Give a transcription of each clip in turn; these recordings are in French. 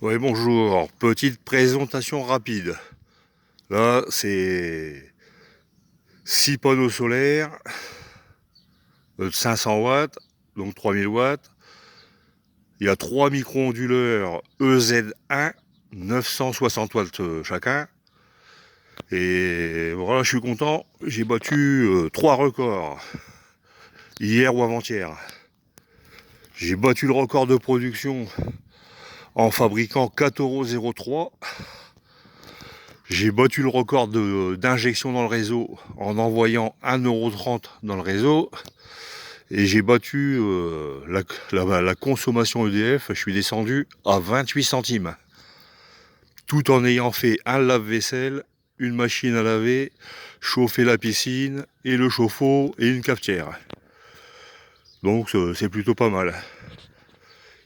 Oui, bonjour. Petite présentation rapide. Là, c'est 6 panneaux solaires de 500 watts, donc 3000 watts. Il y a 3 micro-onduleurs EZ1, 960 watts chacun. Et voilà, je suis content. J'ai battu 3 records hier ou avant-hier. J'ai battu le record de production en fabriquant 4,03 €. J'ai battu le record d'injection dans le réseau en envoyant 1,30 € dans le réseau. Et j'ai battu la consommation EDF, je suis descendu à 28 centimes. Tout en ayant fait un lave-vaisselle, une machine à laver, chauffer la piscine, et le chauffe-eau, et une cafetière. Donc c'est plutôt pas mal.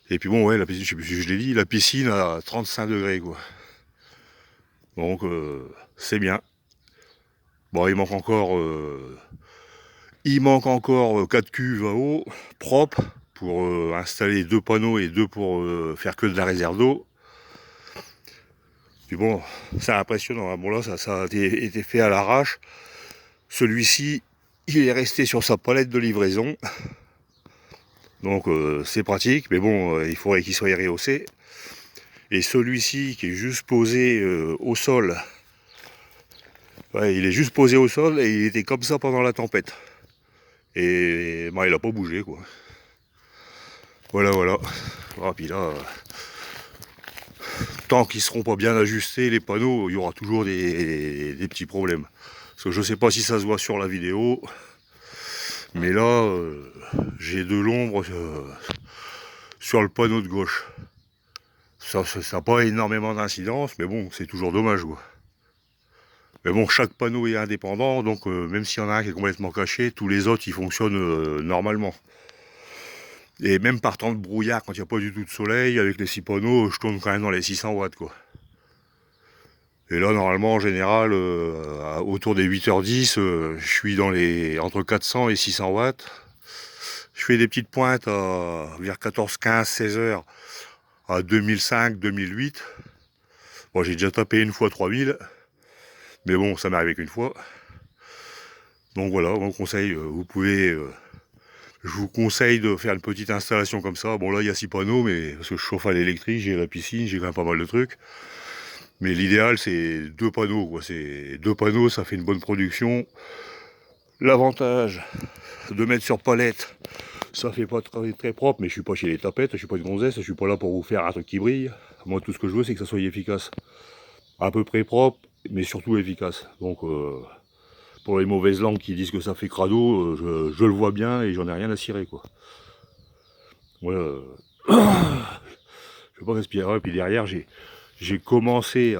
Et puis bon, ouais, la piscine, je sais plus si je l'ai dit, la piscine à 35 degrés, quoi. Donc c'est bien. Bon, il manque encore 4 cuves à eau propres pour installer 2 panneaux et 2 pour faire que de la réserve d'eau. Puis bon, c'est impressionnant, hein. Bon là, ça a été fait à l'arrache. Celui-ci, il est resté sur sa palette de livraison. Donc c'est pratique, mais bon, il faudrait qu'il soit rehaussé. Et celui-ci qui est juste posé au sol, ouais, il est juste posé au sol et il était comme ça pendant la tempête. Et bah, il a pas bougé, quoi. Voilà, voilà. Ah, puis là, tant qu'ils seront pas bien ajustés, les panneaux, il y aura toujours des petits problèmes. Parce que je sais pas si ça se voit sur la vidéo, mais là, j'ai de l'ombre sur le panneau de gauche. Ça n'a pas énormément d'incidence, mais bon, c'est toujours dommage, quoi. Mais bon, chaque panneau est indépendant, donc même s'il y en a un qui est complètement caché, tous les autres, ils fonctionnent normalement. Et même par temps de brouillard, quand il n'y a pas du tout de soleil, avec les 6 panneaux, je tourne quand même dans les 600 watts, quoi. Et là, normalement, en général, autour des 8h10, je suis dans les entre 400 et 600 watts. Je fais des petites pointes vers 14, 15, 16h à 2005, 2008. Bon, j'ai déjà tapé une fois 3000, mais bon, ça m'est arrivé qu'une fois. Donc voilà, mon conseil, je vous conseille de faire une petite installation comme ça. Bon là, il y a 6 panneaux, mais parce que je chauffe à l'électrique, j'ai la piscine, j'ai quand même pas mal de trucs. Mais l'idéal, c'est 2 panneaux, quoi. C'est 2 panneaux, ça fait une bonne production. L'avantage de mettre sur palette, ça fait pas très, très propre, mais je suis pas chez les tapettes, je suis pas une gonzesse, je suis pas là pour vous faire un truc qui brille. Moi, tout ce que je veux, c'est que ça soit efficace. À peu près propre, mais surtout efficace. Donc, pour les mauvaises langues qui disent que ça fait crado, je le vois bien et j'en ai rien à cirer, quoi. Voilà. Je vais pas respirer. Et puis derrière, j'ai commencé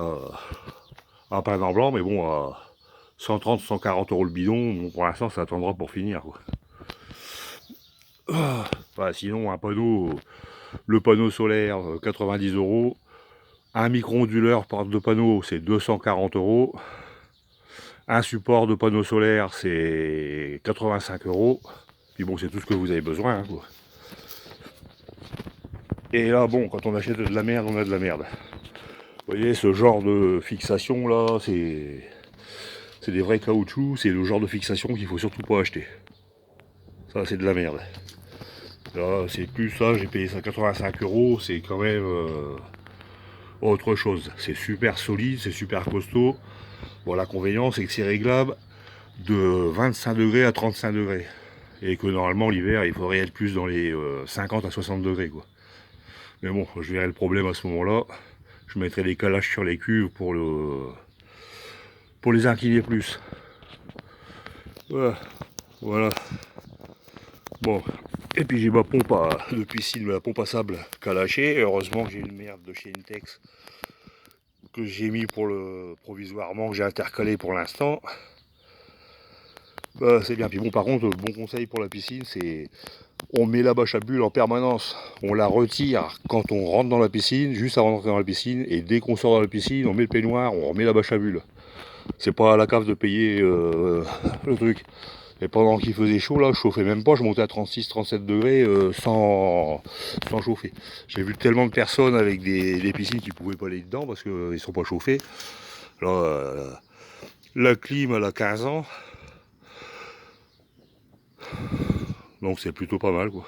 à peindre en blanc, mais bon, à 130, 140 € le bidon, bon, pour l'instant, ça attendra pour finir, quoi. Enfin, sinon, le panneau solaire, 90 €. Un micro-onduleur par 2 panneaux, c'est 240 €. Un support de panneau solaire, c'est 85 €. Puis bon, c'est tout ce que vous avez besoin, hein, quoi. Et là, bon, quand on achète de la merde, on a de la merde. Vous voyez, ce genre de fixation là, c'est des vrais caoutchoucs, c'est le genre de fixation qu'il faut surtout pas acheter. Ça, c'est de la merde. Là, c'est plus ça, j'ai payé ça 85 €, c'est quand même autre chose. C'est super solide, c'est super costaud. Bon, l'inconvénient, c'est que c'est réglable de 25 degrés à 35 degrés. Et que normalement, l'hiver, il faudrait être plus dans les 50 à 60 degrés, quoi. Mais bon, je verrai le problème à ce moment-là. Je mettrai des calages sur les cuves pour les incliner plus. Voilà. Voilà. Bon. Et puis j'ai ma pompe de piscine, la pompe à sable qu'a lâché. Heureusement que j'ai une merde de chez Intex que j'ai mis pour le provisoirement, que j'ai intercalé pour l'instant. Bah, c'est bien. Puis bon, par contre, bon conseil pour la piscine, c'est on met la bâche à bulles en permanence. On la retire quand on rentre dans la piscine, juste avant d'entrer dans la piscine, et dès qu'on sort dans la piscine, on met le peignoir, on remet la bâche à bulles. C'est pas à la cave de payer le truc. Et pendant qu'il faisait chaud, là, je chauffais même pas, je montais à 36-37 degrés sans chauffer. J'ai vu tellement de personnes avec des piscines qui pouvaient pas aller dedans parce qu'ils sont pas chauffés. Là, la clim, elle a 15 ans. Donc c'est plutôt pas mal, quoi.